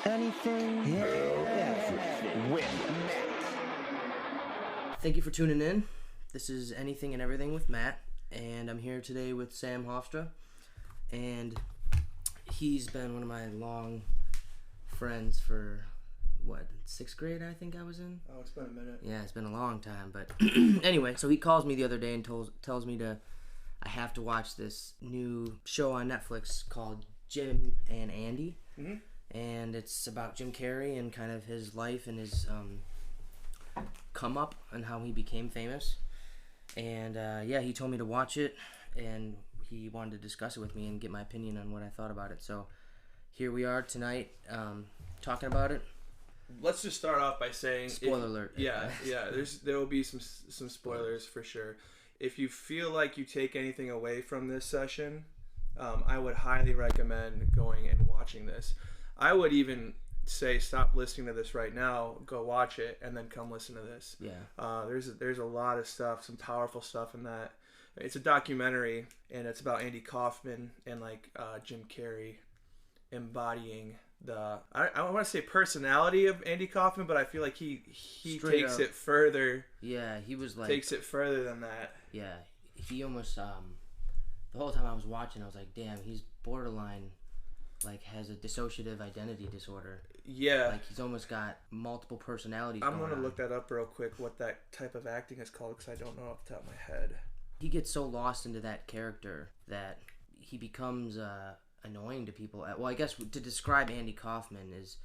Anything? Yeah. With Matt. Thank you for tuning in. This is Anything and Everything with Matt, and I'm here today with Sam Hofstra, and he's been one of my long friends for, sixth grade I think I was in? Oh, it's been a minute. Yeah, it's been a long time, but anyway, so he calls me the other day and tells me I have to watch this new show on Netflix called Jim and Andy. Mm-hmm. And it's about Jim Carrey and kind of his life and his come up and how he became famous. And he told me to watch it, and he wanted to discuss it with me and get my opinion on what I thought about it. So here we are tonight talking about it. Let's just start off by saying spoiler alert. Yeah. There will be some spoilers for sure. If you feel like you take anything away from this session, I would highly recommend going and watching this. I would even say stop listening to this right now, go watch it, and then come listen to this. Yeah. There's a lot of stuff, some powerful stuff in that. It's a documentary, and it's about Andy Kaufman and Jim Carrey embodying the I want to say personality of Andy Kaufman, but I feel like he takes it further. Yeah, he was takes it further than that. Yeah, he almost the whole time I was watching, I was like, damn, he's borderline. Has a dissociative identity disorder. Yeah. He's almost got multiple personalities. I'm going to look that up real quick, what that type of acting is called, because I don't know off the top of my head. He gets so lost into that character that he becomes annoying to people. Well, I guess to describe Andy Kaufman is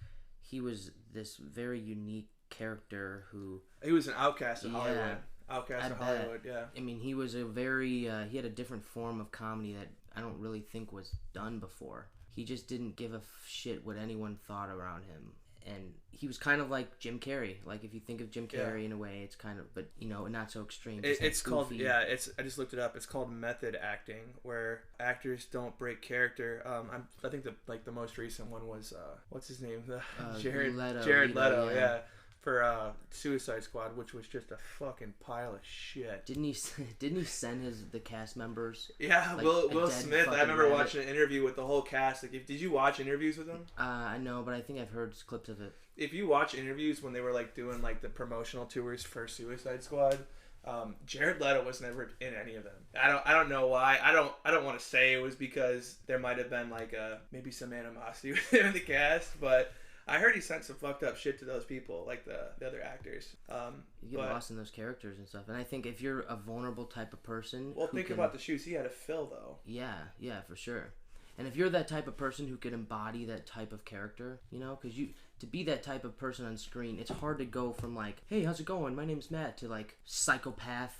he was this very unique character who... He was an outcast in Hollywood. Outcast in Hollywood, yeah. I mean, he was he had a different form of comedy that I don't really think was done before. He just didn't give a shit what anyone thought around him. And he was kind of like Jim Carrey. If you think of Jim Carrey in a way, it's kind of, but, not so extreme. It's called, I just looked it up. It's called method acting, where actors don't break character. I think the most recent one was, what's his name? Jared Leto, yeah. For Suicide Squad, which was just a fucking pile of shit. Didn't he send the cast members? Yeah, Will Smith. I remember watching an interview with the whole cast. Did you watch interviews with him? I know, but I think I've heard clips of it. If you watch interviews when they were doing the promotional tours for Suicide Squad, Jared Leto was never in any of them. I don't know why. I don't want to say it was because there might have been maybe some animosity with him in the cast, but I heard he sent some fucked up shit to those people, the other actors. You get lost in those characters and stuff. And I think if you're a vulnerable type of person... Well, think about the shoes he had to fill, though. Yeah, for sure. And if you're that type of person who could embody that type of character, because to be that type of person on screen, it's hard to go from hey, how's it going? My name's Matt, to psychopath,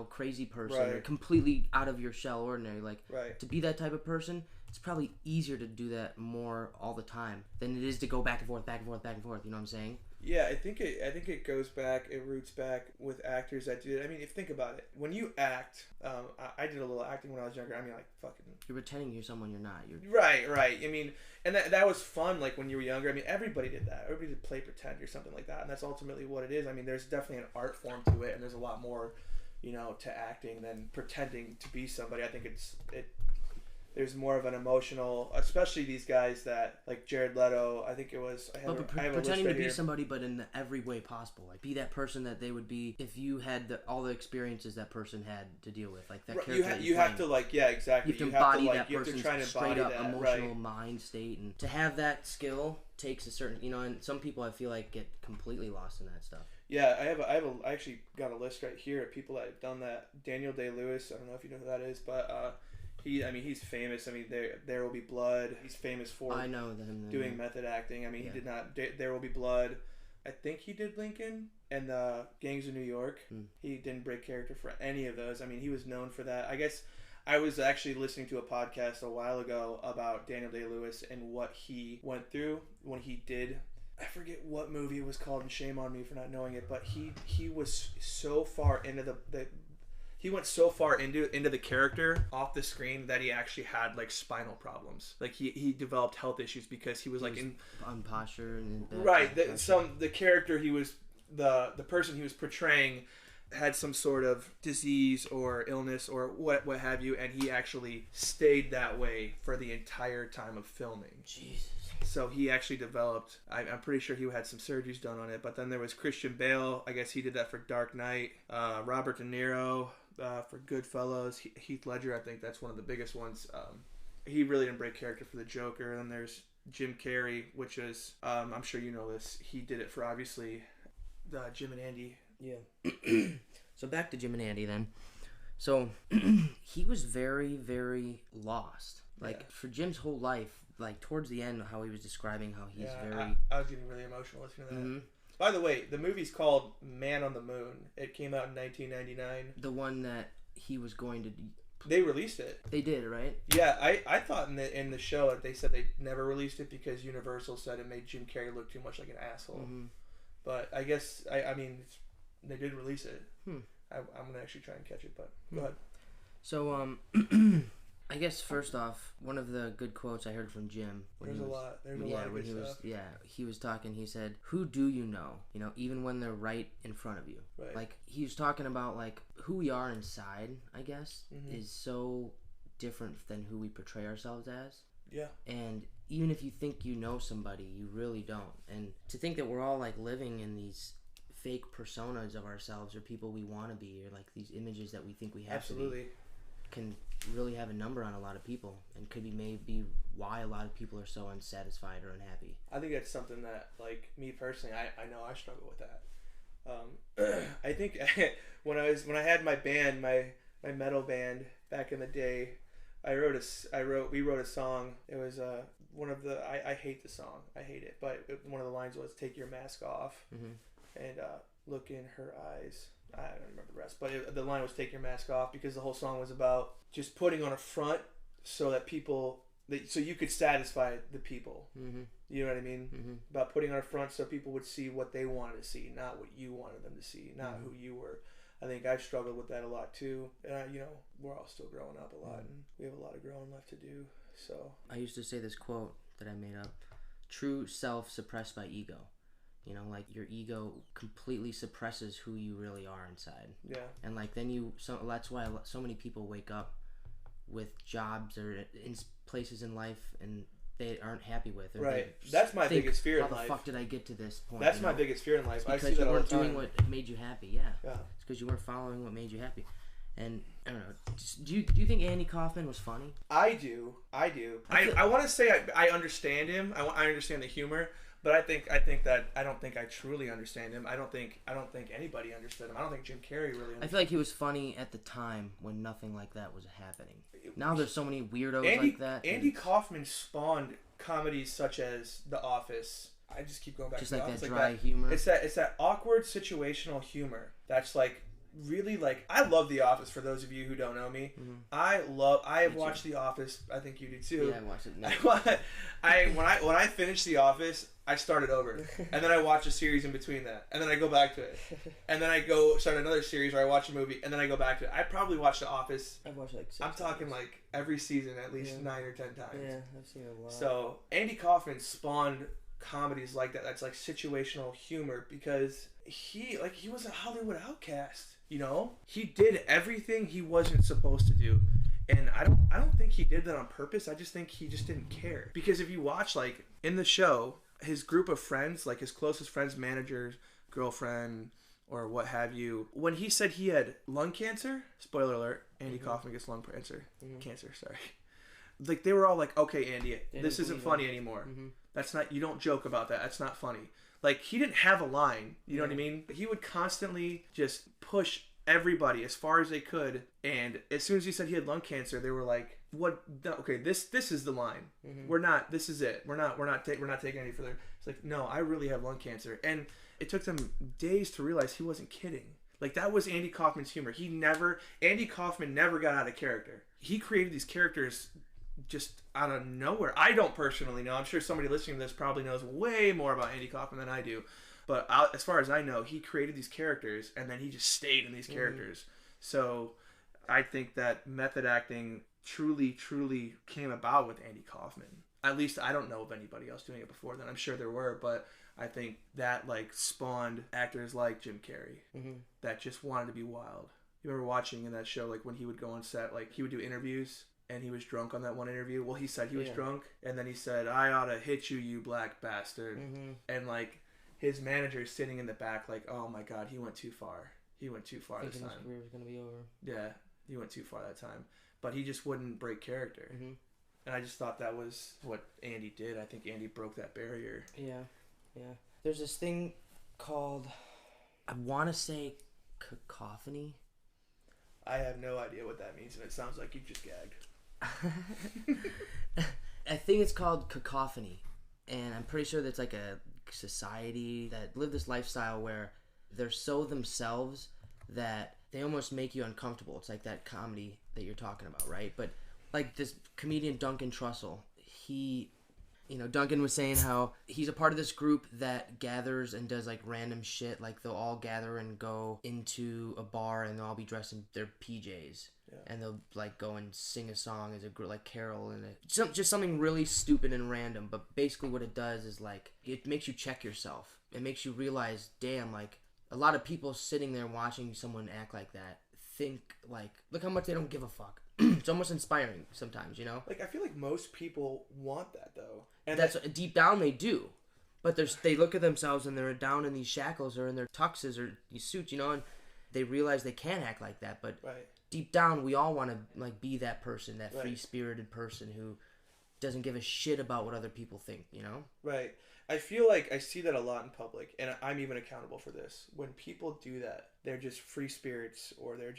crazy person, right. Or completely out of your shell, ordinary. Right. To be that type of person, it's probably easier to do that more all the time than it is to go back and forth, back and forth, back and forth. You know what I'm saying? Yeah, I think it goes back, it roots back with actors that do it. I mean, if you think about it, when you act, I did a little acting when I was younger. I mean, fucking... You're pretending you're someone you're not. Right. I mean, and that was fun, when you were younger. I mean, everybody did that. Everybody did play pretend or something like that, and that's ultimately what it is. I mean, there's definitely an art form to it, and there's a lot more, to acting than pretending to be somebody. I think there's more of an emotional, especially these guys that, Jared Leto, I think it was... pretending to be somebody, but in every way possible. Be that person that they would be if you had all the experiences that person had to deal with. That character you have to, yeah, exactly. You have to embody that person's straight up emotional mind state. And to have that skill takes a certain... and some people, I feel get completely lost in that stuff. Yeah, I actually got a list right here of people that have done that. Daniel Day-Lewis, I don't know if you know who that is, but... he's famous. I mean, There Will Be Blood. He's famous for doing method acting. I mean, He did not... There Will Be Blood. I think he did Lincoln and Gangs of New York. He didn't break character for any of those. I mean, he was known for that. I guess I was actually listening to a podcast a while ago about Daniel Day-Lewis and what he went through when he did... I forget what movie it was called, and shame on me for not knowing it, but he was so far into he went so far into the character off the screen that he actually had spinal problems. He developed health issues because he was on posture and right. The character he was the person he was portraying had some sort of disease or illness or what have you, and he actually stayed that way for the entire time of filming. Jesus. So he actually developed, I'm pretty sure he had some surgeries done on it, but then there was Christian Bale. I guess he did that for Dark Knight. Robert De Niro for Goodfellas. Heath Ledger, I think that's one of the biggest ones. He really didn't break character for the Joker. And then there's Jim Carrey, which is, I'm sure you know this, he did it for, obviously, Jim and Andy. Yeah. So back to Jim and Andy then. So he was very, very lost. Like, for Jim's whole life, like, towards the end, how he was describing how he's very... I was getting really emotional listening to that. Mm-hmm. By the way, the movie's called Man on the Moon. It came out in 1999. The one that he was going to... They released it. They did, right? Yeah, I thought in the show that they said they never released it because Universal said it made Jim Carrey look too much like an asshole. Mm-hmm. But I guess, I mean, they did release it. I'm going to actually try and catch it, but go ahead. So, I guess first off, one of the good quotes I heard from Jim. There's a lot of good stuff. He was talking. He said, "Who do you know? You know, even when they're right in front of you." Right. Like he was talking about like who we are inside. I guess is so different than who we portray ourselves as. Yeah. And even if you think you know somebody, you really don't. And to think that we're all like living in these fake personas of ourselves or people we want to be, or like these images that we think we have to be, can really have a number on a lot of people, and could be maybe why a lot of people are so unsatisfied or unhappy. I think that's something that, like, me personally, I know I struggle with that. I think when I had my band, my metal band back in the day, we wrote a song. It was one of the I hate the song. I hate it, but one of the lines was "Take your mask off and look in her eyes." I don't remember the rest, but the line was "Take your mask off," because the whole song was about just putting on a front so that so you could satisfy the people. You know what I mean? About putting on a front so people would see what they wanted to see, not what you wanted them to see, not who you were. I think I've struggled with that a lot too, and we're all still growing up a lot, and we have a lot of growing left to do. So I used to say this quote that I made up: "True self suppressed by ego." You know, like your ego completely suppresses who you really are inside. Yeah. And like then that's why so many people wake up with jobs or in places in life and they aren't happy with. Or right. That's my biggest fear in life. How the fuck did I get to this point? That's my biggest fear in life. It's because you weren't doing what made you happy. Yeah. It's because you weren't following what made you happy. And I don't know. Do you think Andy Kaufman was funny? I do. I want to say I understand him. I understand the humor. But I think that I don't think I truly understand him. I don't think anybody understood him. I don't think Jim Carrey really understood him. I feel like he was funny at the time when nothing like that was happening. Now there's so many weirdos like that. Andy Kaufman spawned comedies such as The Office. I just keep going back to The Office. Just like that dry humor. It's that awkward situational humor that's like really like, I love The Office. For those of you who don't know me, I have watched The Office. I think you do too. Yeah, I watched it. When I finished The Office, I started over, and then I watch a series in between that, and then I go back to it, and then I go start another series where I watch a movie, and then I go back to it. I probably watched The Office. I've watched like 6 I'm talking like every season at least 9 or 10 times. Yeah, I've seen a lot. So Andy Kaufman spawned comedies like that. That's like situational humor because he was a Hollywood outcast. You know, he did everything he wasn't supposed to do. And I don't think he did that on purpose. I just think he just didn't care. Because if you watch, like, in the show, his group of friends, like his closest friends, managers, girlfriend, or what have you, when he said he had lung cancer, spoiler alert, Andy Kaufman gets lung cancer, sorry. Like, they were all like, okay, Andy, this isn't funny anymore. That's not, you don't joke about that. That's not funny. Like, he didn't have a line, you know what I mean? He would constantly just push everybody as far as they could, and as soon as he said he had lung cancer, they were like, "What? Okay, this is the line. We're not. This is it. We're not taking any further." It's like, no, I really have lung cancer, and it took them days to realize he wasn't kidding. Like, that was Andy Kaufman's humor. Andy Kaufman never got out of character. He created these characters just out of nowhere. I don't personally know. I'm sure somebody listening to this probably knows way more about Andy Kaufman than I do. But as far as I know, he created these characters, and then he just stayed in these characters. So I think that method acting truly, truly came about with Andy Kaufman. At least I don't know of anybody else doing it before then. I'm sure there were, but I think that like spawned actors like Jim Carrey that just wanted to be wild. You remember watching in that show, like when he would go on set, like he would do interviews, and he was drunk on that one interview. Well, he said he was drunk, and then he said, "I ought to hit you, you black bastard." Mm-hmm. And like his manager is sitting in the back, like, "Oh my God, he went too far. He went too far this time. His career was gonna be over." Yeah, he went too far that time, but he just wouldn't break character. Mm-hmm. And I just thought that was what Andy did. I think Andy broke that barrier. Yeah. There's this thing called, I want to say, cacophony. I have no idea what that means, and it sounds like you just gagged. I think it's called cacophony, and I'm pretty sure that's like a society that live this lifestyle where they're so themselves that they almost make you uncomfortable. It's like that comedy that you're talking about, right? But like this comedian Duncan Trussell, Duncan was saying how he's a part of this group that gathers and does like random shit. Like they'll all gather and go into a bar and they'll all be dressed in their PJs. Yeah. And they'll like go and sing a song as a group, like carol, and just something really stupid and random. But basically what it does is like it makes you check yourself. It makes you realize, damn, like a lot of people sitting there watching someone act like that think like, look how much they don't give a fuck. It's almost inspiring sometimes, Like I feel like most people want that though, and that's deep down they do, but they look at themselves and they're down in these shackles or in their tuxes or these suits, and they realize they can't act like that. But deep down, we all want to like be that person, that free spirited person who doesn't give a shit about what other people think, Right. I feel like I see that a lot in public, and I'm even accountable for this. When people do that, they're just free spirits, or they're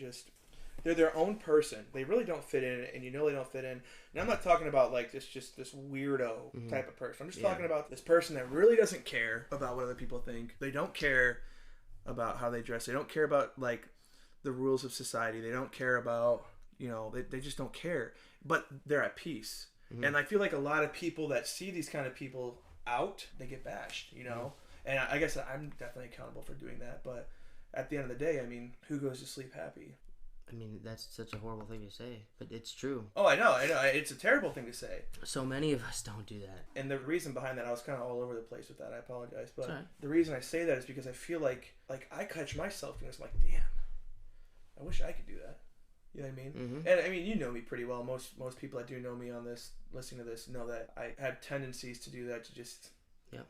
their own person. They really don't fit in, and they don't fit in. And I'm not talking about like this weirdo type of person. I'm just talking about this person that really doesn't care about what other people think. They don't care about how they dress. They don't care about like the rules of society. They don't care about, they just don't care. But they're at peace. Mm-hmm. And I feel like a lot of people that see these kind of people out, they get bashed, Mm-hmm. And I guess I'm definitely accountable for doing that. But at the end of the day, I mean, who goes to sleep happy? I mean, that's such a horrible thing to say, but it's true. Oh, I know. It's a terrible thing to say. So many of us don't do that. And the reason behind that, I was kind of all over the place with that. I apologize. But the reason I say that is because I feel like I catch myself doing this. I'm like, damn, I wish I could do that. You know what I mean? Mm-hmm. And I mean, you know me pretty well. Most people that do know me on this, listening to this, know that I have tendencies to do that, to just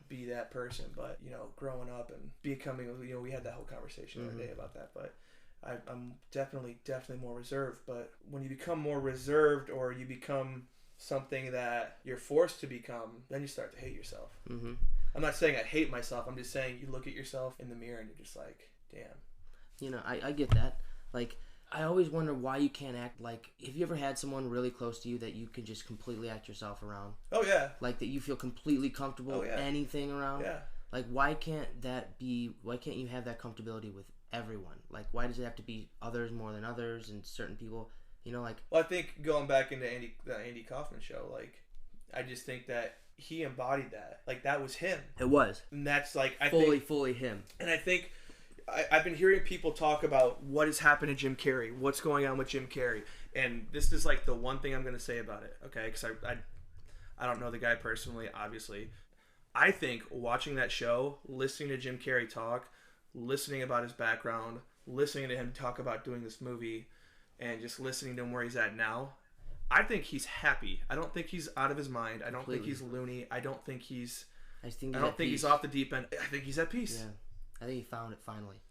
be that person. But, growing up and becoming, we had that whole conversation the other day about that. But I'm definitely more reserved. But when you become more reserved, or you become something that you're forced to become, then you start to hate yourself. Mm-hmm. I'm not saying I hate myself. I'm just saying you look at yourself in the mirror and you're just like, damn. I get that. Like, I always wonder why you can't act like... Have you ever had someone really close to you that you could just completely act yourself around? Oh, yeah. Like, that you feel completely comfortable with anything around? Yeah. Like, why can't you have that comfortability with everyone? Like, why does it have to be others more than others and certain people? Well, I think going back into the Andy Kaufman show, like, I just think that he embodied that. Like, that was him. It was. And that's, like, fully him. And I think... I've been hearing people talk about what has happened to Jim Carrey, what's going on with Jim Carrey, and this is like the one thing I'm going to say about it, okay? Because I don't know the guy personally, obviously. I think watching that show, listening to Jim Carrey talk, listening about his background, listening to him talk about doing this movie, and just listening to him where he's at now, I think he's happy. I don't think he's out of his mind. I don't think he's loony. I don't think he's off the deep end. I think he's at peace. Yeah. I think he found it finally.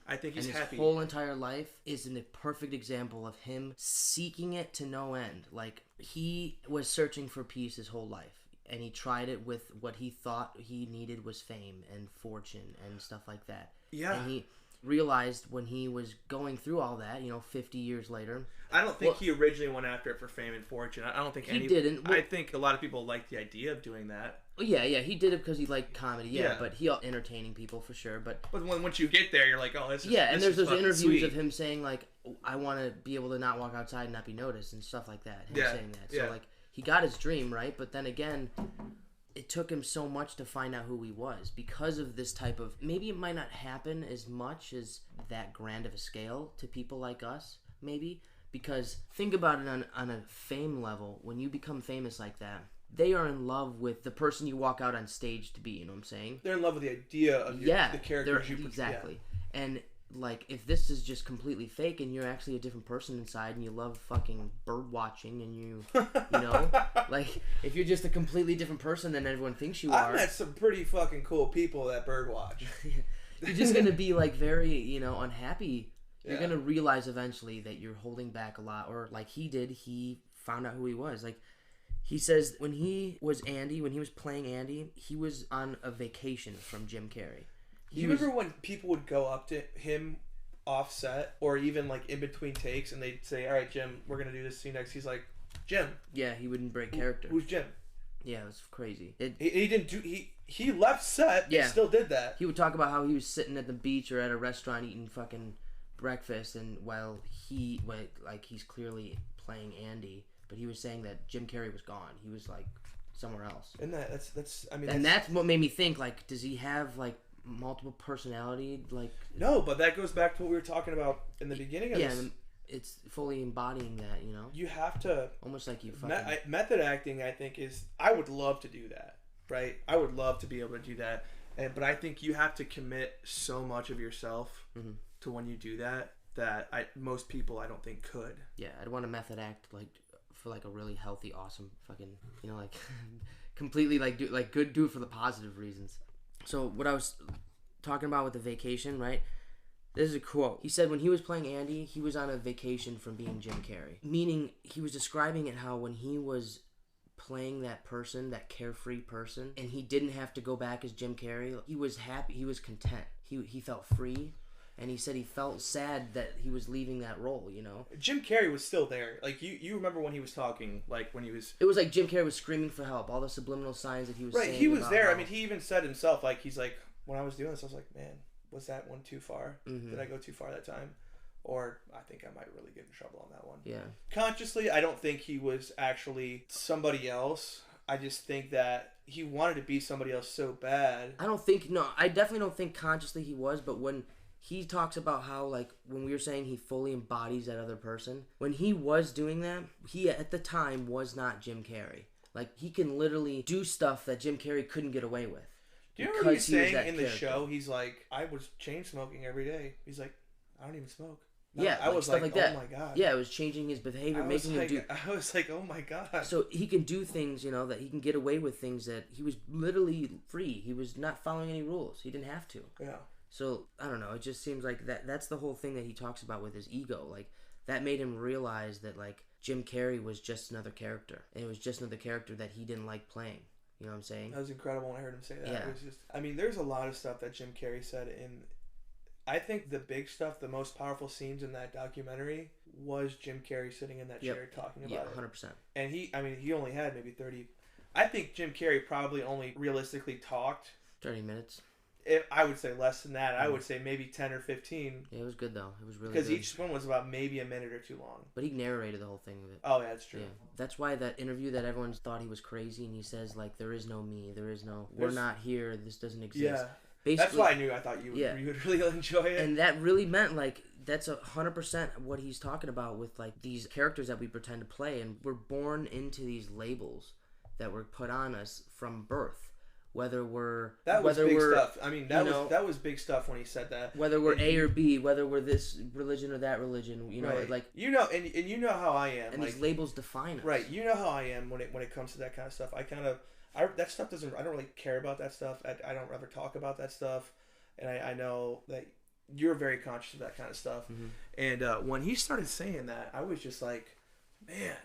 I think he's happy. His whole entire life is a perfect example of him seeking it to no end. Like, he was searching for peace his whole life, and he tried it with what he thought he needed was fame and fortune and stuff like that. Yeah. And he realized when he was going through all that, 50 years later... I don't think he originally went after it for fame and fortune. I don't think he didn't. I think a lot of people liked the idea of doing that. Yeah, he did it because he liked comedy, but he entertaining people for sure. But once you get there, you're like, oh, this is and there's those interviews sweet. of him saying like, I want to be able to not walk outside and not be noticed and stuff like that. Saying that, so like he got his dream, right? But then again, it took him so much to find out who he was because of this type of. Maybe it might not happen as much as that grand of a scale to people like us, maybe. Because think about it on a fame level. When you become famous like that, they are in love with the person you walk out on stage to be. You know what I'm saying? They're in love with the idea of the characters you exactly. Yeah. And like, if this is just completely fake and you're actually a different person inside and you love fucking bird watching and you know, like, if you're just a completely different person than everyone thinks you are. I've met some pretty fucking cool people that bird watch. You're just going to be, like, very, you know, unhappy. You're going to realize eventually that you're holding back a lot. Or, like he did, he found out who he was. Like, he says when he was Andy, when he was playing Andy, he was on a vacation from Jim Carrey. Do you remember when people would go up to him off set or even like in between takes and they'd say, all right, Jim, we're going to do this scene next. He's like, Jim. Yeah, he wouldn't break character. Who's Jim? Yeah, it was crazy. He didn't do... He left set. Yeah. He still did that. He would talk about how he was sitting at the beach or at a restaurant eating fucking breakfast, and while he's clearly playing Andy, but he was saying that Jim Carrey was gone. He was like somewhere else. And that's what made me think, like, does he have like multiple personality? Like, no, but that goes back to what we were talking about in the beginning of this. Yeah, it's fully embodying that, you know. You have to almost like you fucking method acting. I think is I would love to do that, right? I would love to be able to do that, but I think you have to commit so much of yourself to when you do that most people I don't think could. Yeah, I'd want to method act like for like a really healthy, awesome fucking, you know, like completely like do it for the positive reasons. So what I was talking about with the vacation, right? This is a quote. He said when he was playing Andy, he was on a vacation from being Jim Carrey. Meaning he was describing it how when he was playing that person, that carefree person, and he didn't have to go back as Jim Carrey, he was happy, he was content. He felt free, and he said he felt sad that he was leaving that role, you know? Jim Carrey was still there. Like, you remember when he was talking, like, when he was... It was like Jim Carrey was screaming for help, all the subliminal signs that he was saying. Right, he was there. I mean, he even said himself, like, he's like, when I was doing this, I was like, man, was that one too far? Mm-hmm. Did I go too far that time? Or I think I might really get in trouble on that one. Yeah. Consciously, I don't think he was actually somebody else. I just think that he wanted to be somebody else so bad. I definitely don't think consciously he was, but when he talks about how, like, when we were saying he fully embodies that other person, when he was doing that, he at the time was not Jim Carrey. Like, he can literally do stuff that Jim Carrey couldn't get away with. Do you remember he was saying in the show, he's like, I was chain smoking every day. He's like, I don't even smoke. No, yeah, I was like, oh that. My God. Yeah, it was changing his behavior, making him do... I was like, oh my God. So he can do things, you know, that he can get away with things that he was literally free. He was not following any rules. He didn't have to. Yeah. So, I don't know, it just seems like that's the whole thing that he talks about with his ego. Like, that made him realize that, like, Jim Carrey was just another character. And it was just another character that he didn't like playing. You know what I'm saying? That was incredible when I heard him say that. Yeah. It was just, I mean, there's a lot of stuff that Jim Carrey said in... I think the big stuff, the most powerful scenes in that documentary was Jim Carrey sitting in that chair talking about it. 100%. And he only had maybe 30... I think Jim Carrey probably only realistically talked... 30 minutes. I would say less than that. I would say maybe 10 or 15. Yeah, it was good, though. It was really good. Because each one was about maybe a minute or two long. But he narrated the whole thing of it. Oh, yeah, that's true. Yeah. That's why that interview that everyone thought he was crazy, and he says, like, there is no me, we're not here, this doesn't exist. Yeah. Basically, that's why I thought you would really enjoy it. And that really meant, like, that's 100% what he's talking about with, like, these characters that we pretend to play. And we're born into these labels that were put on us from birth. Whether we're... That was big stuff. I mean, that was big stuff when he said that. Whether we're A or B, whether we're this religion or that religion, you know, right. like... You know, and you know how I am. And like, these labels define us. Right. You know how I am when it comes to that kind of stuff. That stuff doesn't... I don't really care about that stuff. I don't ever talk about that stuff. And I know that you're very conscious of that kind of stuff. Mm-hmm. And when he started saying that, I was just like, man.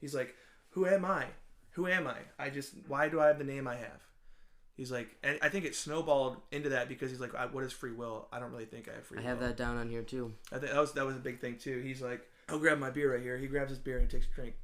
He's like, who am I? Who am I? Why do I have the name I have? He's like, and I think it snowballed into that because he's like, what is free will? I don't really think I have free will. I have that down on here too. I think that was a big thing too. He's like, I'll grab my beer right here. He grabs his beer and takes a drink.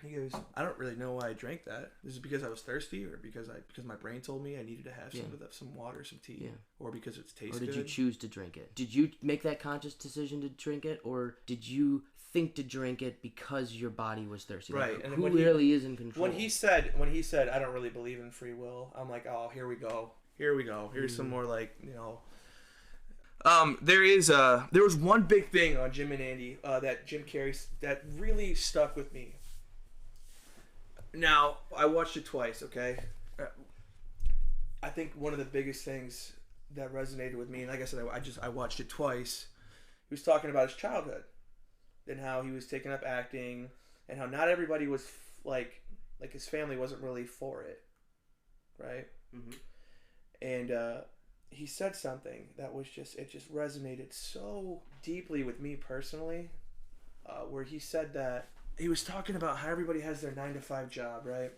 He goes, I don't really know why I drank that. Is it because I was thirsty or because my brain told me I needed to have some water, some tea, or because it's tasted good? Or did you choose to drink it? Did you make that conscious decision to drink it, or did you think to drink it because your body was thirsty? Right. Like, and who really is in control? When he said I don't really believe in free will, I'm like, oh, here we go. Here's some more, like, you know. There was one big thing on Jim and Andy that Jim Carrey that really stuck with me. Now, I watched it twice, okay? I think one of the biggest things that resonated with me. And like I said, I watched it twice. He was talking about his childhood and how he was taking up acting and how not everybody was like his family wasn't really for it, right? Mm-hmm. And he said something that was just resonated so deeply with me personally, where he said that he was talking about how everybody has their 9-to-5 job, right?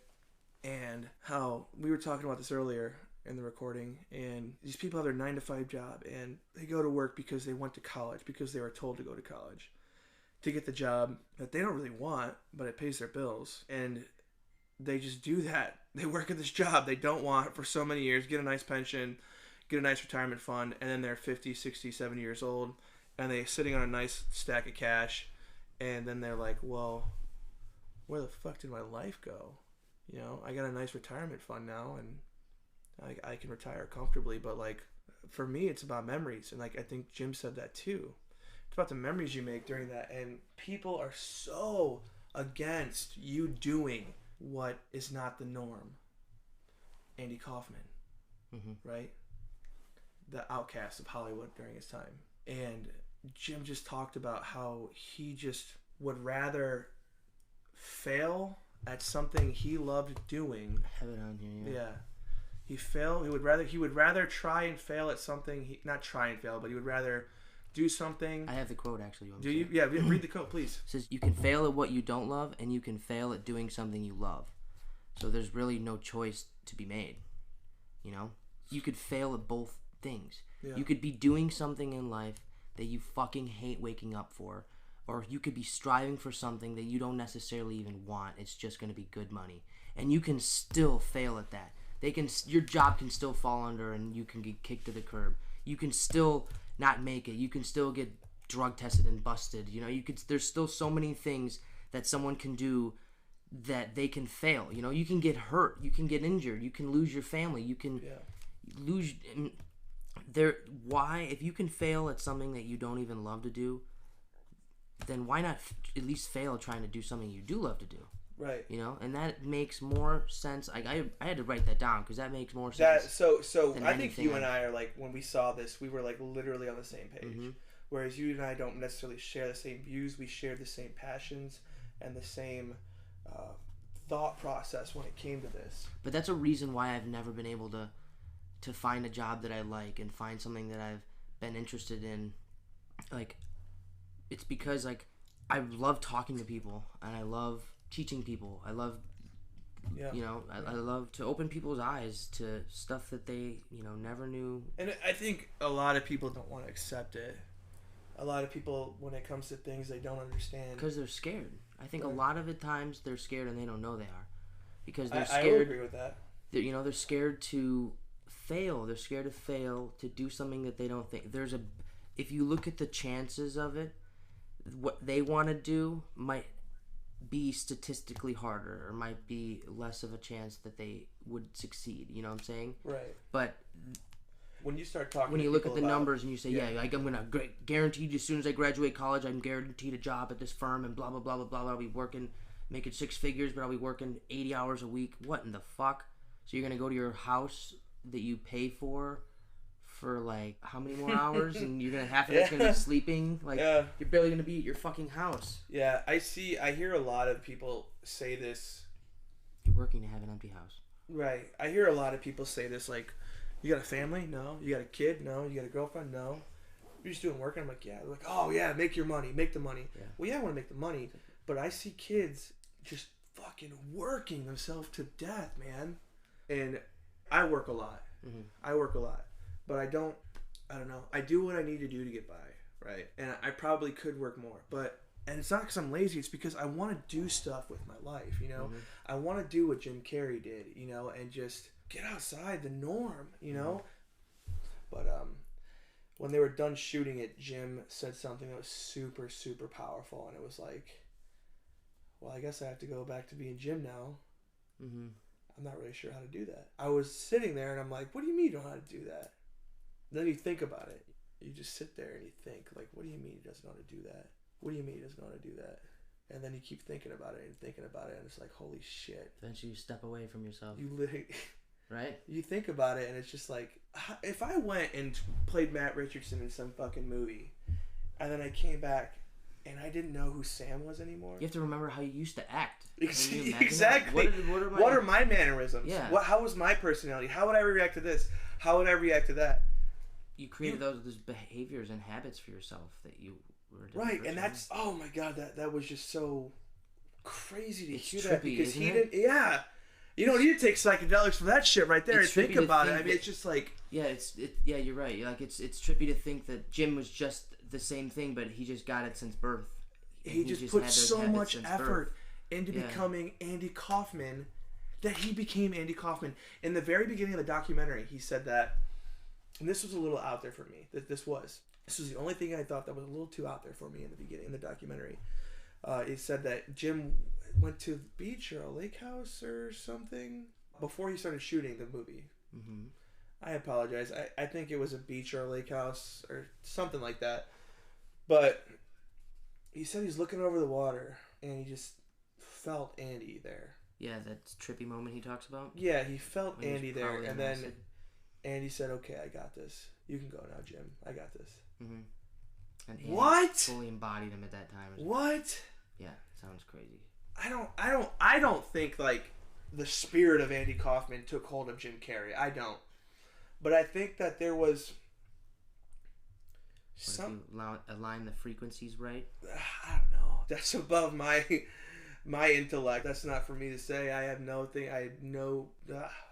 And how we were talking about this earlier in the recording, and these people have their 9-to-5 job and they go to work because they went to college, because they were told to go to college to get the job that they don't really want, but it pays their bills. And they just do that. They work at this job they don't want for so many years, get a nice pension, get a nice retirement fund, and then they're 50, 60, 70 years old, and they're sitting on a nice stack of cash, and then they're like, well, where the fuck did my life go? You know, I got a nice retirement fund now, and I can retire comfortably, but like for me it's about memories, and like I think Jim said that too. It's about the memories you make during that, and people are so against you doing what is not the norm. Andy Kaufman, right? The outcast of Hollywood during his time. And Jim just talked about how he just would rather fail at something he loved doing. I have it on here, yeah. He would rather try and fail at something. Not try and fail, but he would rather do something. I have the quote actually. Do you? Yeah, read the quote, please. It says, "You can fail at what you don't love, and you can fail at doing something you love. So there's really no choice to be made. You know, you could fail at both things. Yeah. You could be doing something in life that you fucking hate waking up for, or you could be striving for something that you don't necessarily even want. It's just going to be good money, and you can still fail at that. Your job can still fall under, and you can get kicked to the curb. You can still not make it. You can still get drug tested and busted. You know, there's still so many things that someone can do that they can fail. You know, you can get hurt. You can get injured. You can lose your family. You can lose. Why, if you can fail at something that you don't even love to do, then why not at least fail trying to do something you do love to do? Right. You know, and that makes more sense. I had to write that down because that makes more sense. So I think you and I are like, when we saw this, we were like literally on the same page. Mm-hmm. Whereas you and I don't necessarily share the same views. We share the same passions and the same thought process when it came to this. But that's a reason why I've never been able to find a job that I like and find something that I've been interested in. Like, it's because like I love talking to people and I love teaching people. I love, you know, I love to open people's eyes to stuff that they, you know, never knew. And I think a lot of people don't want to accept it. A lot of people, when it comes to things they don't understand, because they're scared. I think a lot of the times they're scared and they don't know they are, because they're scared. I would agree with that. They're scared to fail. They're scared to fail to do something that they don't think. If you look at the chances of it, what they want to do might be statistically harder, or might be less of a chance that they would succeed. You know what I'm saying? Right. But when you start talking, when you look at the numbers and you say, like, I'm gonna guaranteed as soon as I graduate college, I'm guaranteed a job at this firm and blah blah blah blah blah. I'll be working, making 6 figures, but I'll be working 80 hours a week. What in the fuck? So you're gonna go to your house that you pay for like how many more hours, and you're gonna half of it's gonna be sleeping. Like you're barely gonna be at your fucking house. Yeah, I hear a lot of people say this. You're working to have an empty house. Right. I hear a lot of people say this, like, you got a family? No. You got a kid? No. You got a girlfriend? No. You're just doing work? And I'm like, yeah. They're like, oh yeah, make your money, make the money. Yeah. Well, yeah, I want to make the money, but I see kids just fucking working themselves to death, man. And I work a lot. Mm-hmm. I work a lot. But I don't know. I do what I need to do to get by, right? And I probably could work more. And it's not because I'm lazy. It's because I want to do stuff with my life, you know? Mm-hmm. I want to do what Jim Carrey did, you know, and just get outside the norm, you know? Mm-hmm. But when they were done shooting it, Jim said something that was super, super powerful. And it was like, well, I guess I have to go back to being Jim now. Mm-hmm. I'm not really sure how to do that. I was sitting there and I'm like, what do you mean you don't know how to do that? Then you think about it. You just sit there and you think, like, what do you mean he doesn't know how to do that? What do you mean he doesn't know how to do that? And then you keep thinking about it and thinking about it, and it's like, holy shit. Eventually you step away from yourself. You literally... Right? You think about it, and it's just like, if I went and played Matt Richardson in some fucking movie, and then I came back, and I didn't know who Sam was anymore. You have to remember how you used to act. Exactly. What are my mannerisms? Yeah. How was my personality? How would I react to this? How would I react to that? You created those behaviors and habits for yourself that you were right, and that's oh my god, that was just so crazy to hear trippy, that because isn't he it? didn't. Yeah, you don't need to take psychedelics for that shit right there. It's and think about it. Think I mean, it's just like yeah, you're right. Like it's trippy to think that Jim was just the same thing, but he just got it since birth. He just put so much effort into becoming Andy Kaufman that he became Andy Kaufman. In the very beginning of the documentary, he said that, and this was a little out there for me. This was the only thing I thought that was a little too out there for me in the beginning in the documentary. He said that Jim went to the beach or a lake house or something before he started shooting the movie. Mm-hmm. I apologize. I think it was a beach or a lake house or something like that. But he said he's looking over the water and he just felt Andy there. Yeah, that trippy moment he talks about. Yeah, he felt when Andy there, and then Andy said, "Okay, I got this. You can go now, Jim. I got this." Mm-hmm. And Andy what? Fully embodied him at that time. What? Yeah, sounds crazy. I don't think like the spirit of Andy Kaufman took hold of Jim Carrey. I don't. But I think that there was some align the frequencies right. I don't know. That's above my intellect. That's not for me to say. I have no thing. I have no.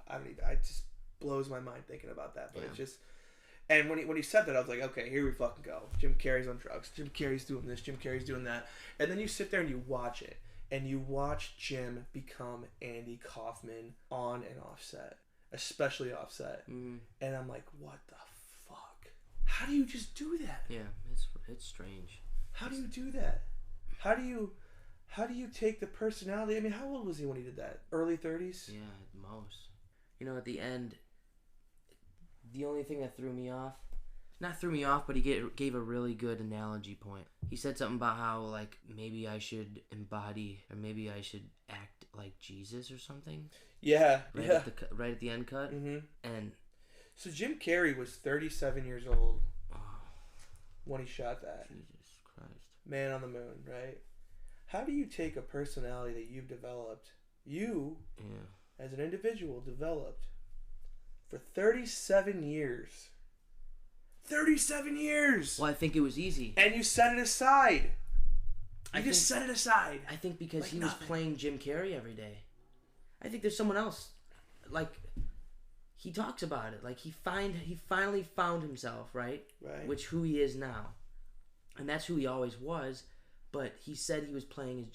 I don't even. It just blows my mind thinking about that. But it's just. And when he said that, I was like, okay, here we fucking go. Jim Carrey's on drugs. Jim Carrey's doing this. Jim Carrey's doing that. And then you sit there and you watch it. And you watch Jim become Andy Kaufman on and off set. Especially off set. Mm. And I'm like, what the fuck? How do you just do that? Yeah, it's strange. How do you do that? How do you take the personality? I mean, how old was he when he did that? Early 30s? Yeah, at most. You know, at the end, the only thing that not threw me off, but he gave a really good analogy point. He said something about how, like, maybe I should embody, or maybe I should act like Jesus or something. Yeah, right at the end cut. Mm-hmm. And so Jim Carrey was 37 years old when he shot that. Jesus Christ. Man on the Moon, right? How do you take a personality that you've developed, as an individual developed, for 37 years? 37 years! Well, I think it was easy. And you set it aside. You just set it aside. I think because he was playing Jim Carrey every day. I think there's someone else. Like, he talks about it. Like, he finally found himself, right? Right. Which who he is now. And that's who he always was. But he said he was playing as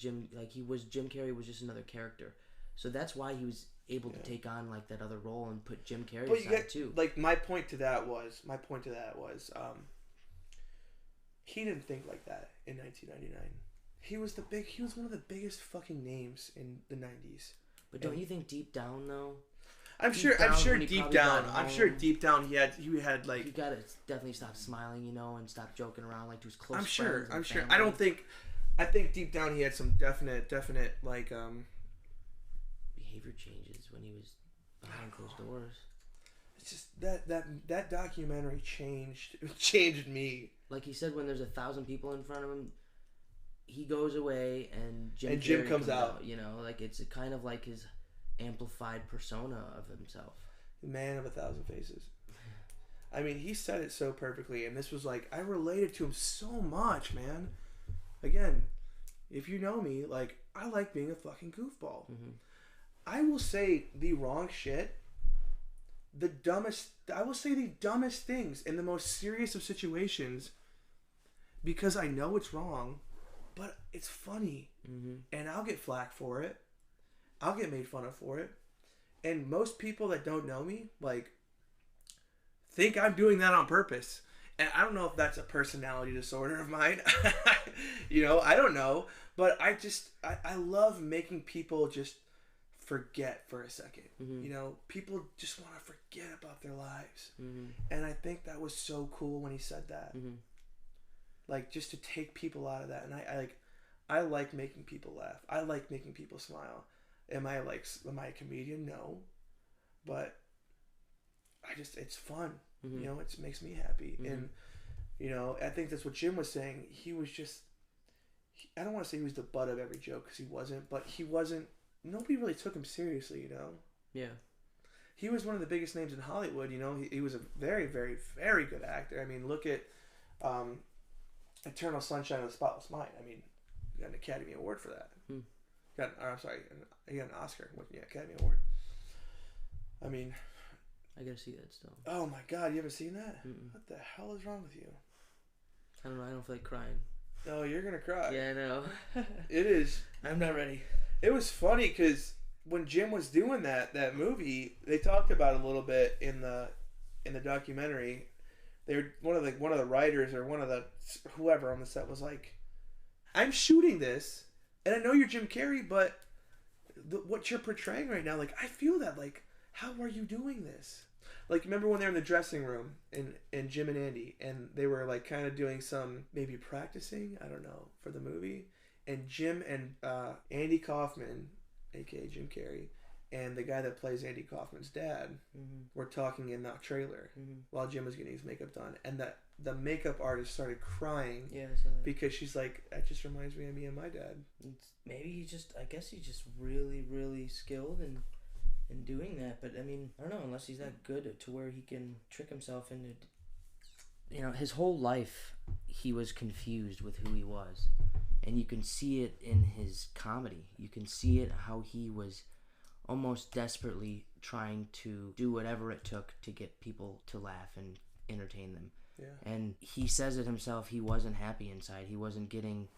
Jim Carrey was just another character. So that's why he was able to take on like that other role and put Jim Carrey aside too. Like my point to that was he didn't think like that in 1999. He was one of the biggest fucking names in the 90s. But don't you think deep down though? I'm sure deep down he had like, you gotta definitely stop smiling, and stop joking around like to his close friends. I'm sure. Family. I think deep down he had some definite like behavior changes when he was behind closed doors. It's just that documentary changed me. Like he said, when there's 1,000 people in front of him, he goes away and Jim comes out. Like it's kind of like his amplified persona of himself. The man of 1,000 faces. I mean, he said it so perfectly, and this was like, I related to him so much, man. Again, if you know me, like, I like being a fucking goofball. Mm-hmm. I will say the wrong shit, I will say the dumbest things in the most serious of situations because I know it's wrong, but it's funny. Mm-hmm. And I'll get flack for it. I'll get made fun of for it. And most people that don't know me, like, think I'm doing that on purpose. And I don't know if that's a personality disorder of mine. I don't know. But I love making people just forget for a second. Mm-hmm. People just want to forget about their lives. Mm-hmm. And I think that was so cool when he said that. Mm-hmm. Like, just to take people out of that. And I like making people laugh. I like making people smile. Am I a comedian? No. But it's fun. You know, it makes me happy. And, you know, I think that's what Jim was saying. He was just, I don't want to say he was the butt of every joke, because he wasn't, but nobody really took him seriously, you know? Yeah. He was one of the biggest names in Hollywood, you know? He was a very, very, very good actor. I mean, look at Eternal Sunshine of the Spotless Mind. I mean, he got an Academy Award for that. He got an Oscar with the Academy Award. I mean... I gotta see that still. Oh my God, you haven't seen that? What the hell is wrong with you? I don't know, I don't feel like crying. No, you're gonna cry. Yeah, I know. It is. I'm not ready. It was funny because when Jim was doing that movie, they talked about it a little bit in the documentary. They were one of the writers or one of the whoever on the set was like, "I'm shooting this, and I know you're Jim Carrey, but what you're portraying right now, like I feel that. Like, how are you doing this?" Like, remember when they were in the dressing room and Jim and Andy, and they were like kind of doing some maybe practicing, I don't know, for the movie, and Jim and Andy Kaufman, aka Jim Carrey, and the guy that plays Andy Kaufman's dad were talking in that trailer while Jim was getting his makeup done, and the makeup artist started crying because she's like, that just reminds me of me and my dad. Maybe I guess he's just really, really skilled in doing that, but I mean, I don't know, unless he's that good to where he can trick himself into, you know, his whole life he was confused with who he was, and you can see it in his comedy. You can see it how he was almost desperately trying to do whatever it took to get people to laugh and entertain them. Yeah. And he says it himself, he wasn't happy inside. He wasn't getting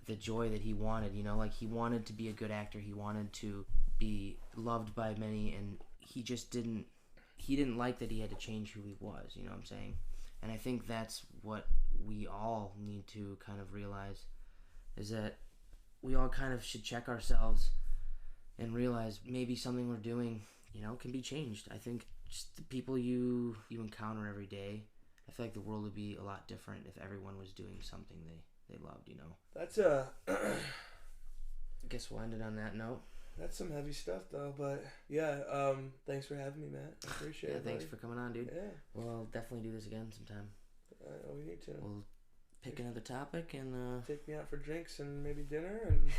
the joy that he wanted, you know, like he wanted to be a good actor, he wanted to be loved by many, and he didn't like that he had to change who he was, you know what I'm saying? And I think that's what we all need to kind of realize, is that we all kind of should check ourselves and realize maybe something we're doing, you know, can be changed. I think just the people you encounter every day, I feel like the world would be a lot different if everyone was doing something they loved, you know. That's I guess we'll end it on that note. That's some heavy stuff, though. But yeah, thanks for having me, Matt. I appreciate it. Thanks for coming on, dude. Yeah. Well, I'll definitely do this again sometime. We need to. We'll pick another topic and take me out for drinks and maybe dinner, and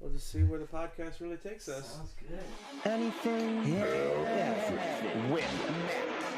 we'll just see where the podcast really takes us. Sounds good. Anything? Yeah. With Matt.